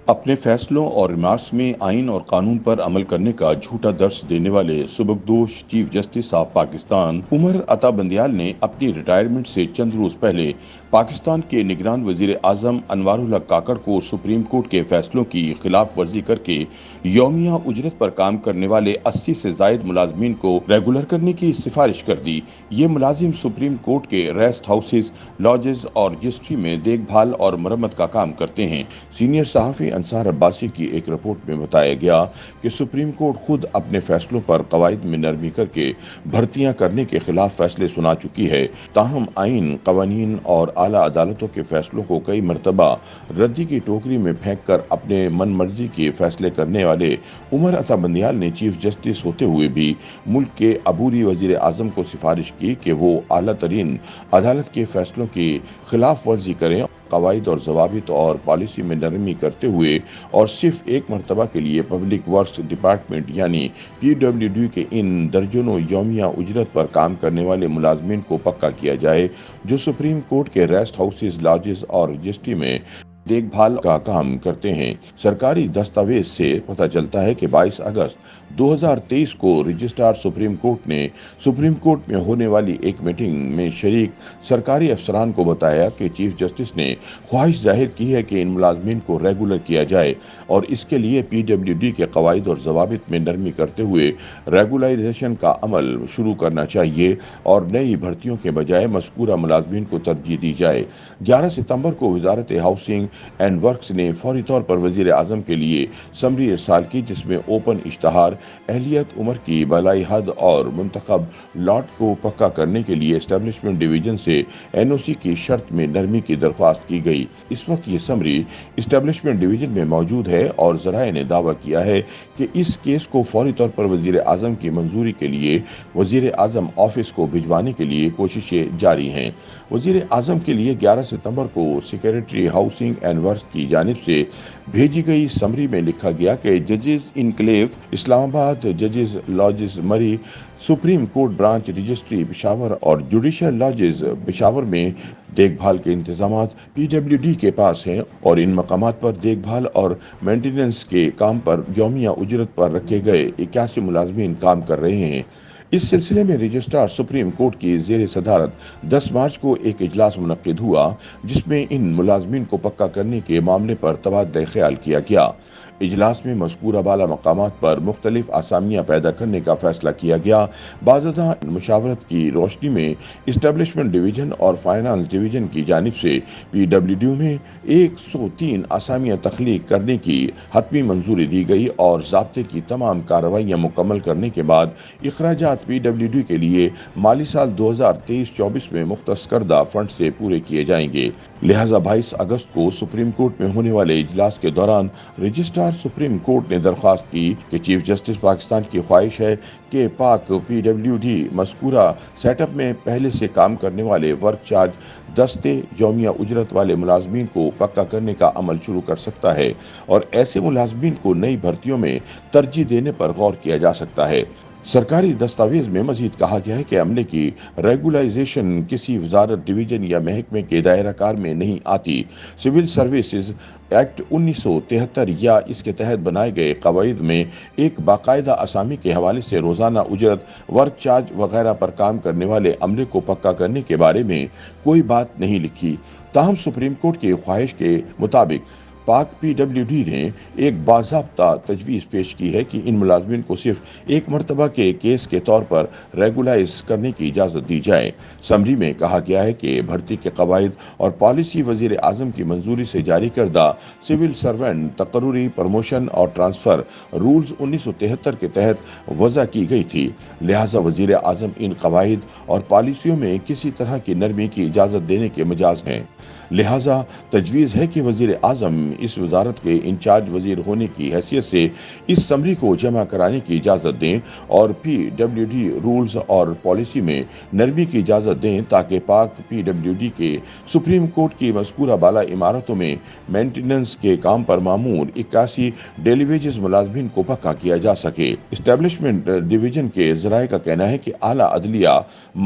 اپنے فیصلوں اور ریمارکس میں آئین اور قانون پر عمل کرنے کا جھوٹا درس دینے والے سبکدوش chief justice of Pakistan Umar Ata Bandial نے اپنی ریٹائرمنٹ سے چند روز پہلے پاکستان کے نگران وزیر اعظم انوار الحق کاکڑ کو سپریم کورٹ کے فیصلوں کی خلاف ورزی کر کے یومیہ اجرت پر کام کرنے والے 80 سے زائد ملازمین کو ریگولر کرنے کی سفارش کر دی۔ یہ ملازم سپریم کورٹ کے ریسٹ ہاؤسز، لاجز اور رجسٹری میں دیکھ بھال اور مرمت کا کام کرتے ہیں۔ سینئر صحافی انصار عباسی کی ایک رپورٹ میں بتایا گیا کہ سپریم کورٹ خود اپنے فیصلوں پر قواعد میں نرمی کر کے بھرتیاں کرنے کے خلاف فیصلے سنا چکی ہے، تاہم آئین، قوانین اور اعلیٰ عدالتوں کے فیصلوں کو کئی مرتبہ ردی کی ٹوکری میں پھینک کر اپنے من مرضی کے فیصلے کرنے والے عمر عطا بندیال نے چیف جسٹس ہوتے ہوئے بھی ملک کے عبوری وزیر اعظم کو سفارش کی کہ وہ اعلیٰ ترین عدالت کے فیصلوں کی خلاف ورزی کریں، قواعد اور ضوابط اور پالیسی میں نرمی کرتے ہوئے اور صرف ایک مرتبہ کے لیے پبلک ورکس ڈپارٹمنٹ یعنی PWD کے ان درجنوں یومیہ اجرت پر کام کرنے والے ملازمین کو پکا کیا جائے جو سپریم کورٹ کے ریسٹ ہاؤسز، لاجز اور رجسٹری میں دیکھ بھال کا کام کرتے ہیں۔ سرکاری دستاویز سے پتہ چلتا ہے کہ 22 اگست 2023 کو رجسٹرار سپریم کورٹ نے سپریم کورٹ میں ہونے والی ایک میٹنگ میں شریک سرکاری افسران کو بتایا کہ چیف جسٹس نے خواہش ظاہر کی ہے کہ ان ملازمین کو ریگولر کیا جائے اور اس کے لیے PWD کے قواعد اور ضوابط میں نرمی کرتے ہوئے ریگولائزیشن کا عمل شروع کرنا چاہیے اور نئی بھرتیوں کے بجائے مذکورہ ملازمین کو ترجیح دی جائے۔ 11 ستمبر کو وزارت ہاؤسنگ اینڈ ورکس نے فوری طور پر وزیر اعظم کے لیے سمری ارسال کی، جس میں اوپن اشتہار، اہلیت، عمر کی بالائی حد اور منتخب لاٹ کو پکا کرنے کے لیے اسٹیبلشمنٹ ڈویژن سے NOC کی شرط میں نرمی کی درخواست کی گئی۔ اس وقت یہ سمری اسٹیبلشمنٹ ڈویژن میں موجود ہے اور ذرائع نے دعویٰ کیا ہے کہ اس کیس کو فوری طور پر وزیر اعظم کی منظوری کے لیے وزیر اعظم آفس کو بھجوانے کے لیے کوششیں جاری ہیں۔ وزیر اعظم کے لیے 11 ستمبر کو سیکریٹری ہاؤسنگ اینڈ ورکس کی جانب سے بھیجی گئی سمری میں لکھا گیا کہ ججز انکلیو اسلام آباد، ججز lodges Murree, supreme court branch registry Peshawar اور جوڈیشل لاجز پشاور میں دیکھ بھال کے انتظامات PWD کے پاس ہیں اور ان مقامات پر دیکھ بھال اور مینٹیننس کے کام پر یومیہ اجرت پر رکھے گئے 81 ملازمین کام کر رہے ہیں۔ اس سلسلے میں رجسٹرار سپریم کورٹ کی زیر صدارت 10 مارچ کو ایک اجلاس منعقد ہوا جس میں ان ملازمین کو پکا کرنے کے معاملے پر تبادلہ خیال کیا گیا۔ اجلاس میں مذکورہ بالا مقامات پر مختلف آسامیاں پیدا کرنے کا فیصلہ کیا گیا۔ باضابطہ مشاورت کی روشنی میں اسٹیبلشمنٹ ڈویژن اور فائنانس ڈویژن کی جانب سے PWD میں 103 آسامیاں تخلیق کرنے کی حتمی منظوری دی گئی اور ضابطے کی تمام کارروائیاں مکمل کرنے کے بعد اخراجات PWD کے لیے مالی سال 2023-24 میں مختص کردہ فنڈ سے پورے کیے جائیں گے۔ لہٰذا 22 اگست کو سپریم کورٹ میں ہونے والے اجلاس کے دوران رجسٹرار سپریم کورٹ نے درخواست کی کہ چیف جسٹس پاکستان کی خواہش ہے کہ پاک PWD مذکورہ سیٹ اپ میں پہلے سے کام کرنے والے ورک چارج دستے یومیہ اجرت والے ملازمین کو پکا کرنے کا عمل شروع کر سکتا ہے اور ایسے ملازمین کو نئی بھرتیوں میں ترجیح دینے پر غور کیا جا سکتا ہے۔ سرکاری دستاویز میں مزید کہا گیا ہے کہ عملے کی ریگولائزیشن کسی وزارت، ڈویژن یا محکمے کے دائرہ کار میں نہیں آتی۔ سول سروسز ایکٹ 1973 یا اس کے تحت بنائے گئے قواعد میں ایک باقاعدہ اسامی کے حوالے سے روزانہ اجرت، ورک چارج وغیرہ پر کام کرنے والے عملے کو پکا کرنے کے بارے میں کوئی بات نہیں لکھی، تاہم سپریم کورٹ کی خواہش کے مطابق پاک PWD نے ایک باضابطہ تجویز پیش کی ہے کہ ان ملازمین کو صرف ایک مرتبہ کے کیس کے طور پر ریگولائز کرنے کی اجازت دی جائے۔ سمری میں کہا گیا ہے کہ بھرتی کے قواعد اور پالیسی وزیر اعظم کی منظوری سے جاری کردہ سول سرونٹ تقرری، پروموشن اور ٹرانسفر رولز 1973 کے تحت وضع کی گئی تھی، لہٰذا وزیر اعظم ان قواعد اور پالیسیوں میں کسی طرح کی نرمی کی اجازت دینے کے مجاز ہیں۔ لہٰذا تجویز ہے کہ وزیر اعظم اس وزارت کے انچارج وزیر ہونے کی حیثیت سے اس سمری کو جمع کرانے کی اجازت دیں اور PWD رولز اور پالیسی میں نرمی کی اجازت دیں تاکہ پاک PWD کے سپریم کورٹ کی مذکورہ بالا عمارتوں میں مینٹیننس کے کام پر معمول 81 ڈیلی ویجز ملازمین کو پکا کیا جا سکے۔ اسٹیبلشمنٹ ڈویژن کے ذرائع کا کہنا ہے کہ اعلیٰ عدلیہ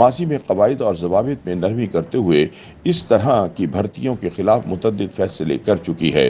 ماضی میں قواعد اور ضوابط میں نرمی کرتے ہوئے اس طرح کی بھرتیوں کے خلاف متعدد فیصلے کر چکی ہے۔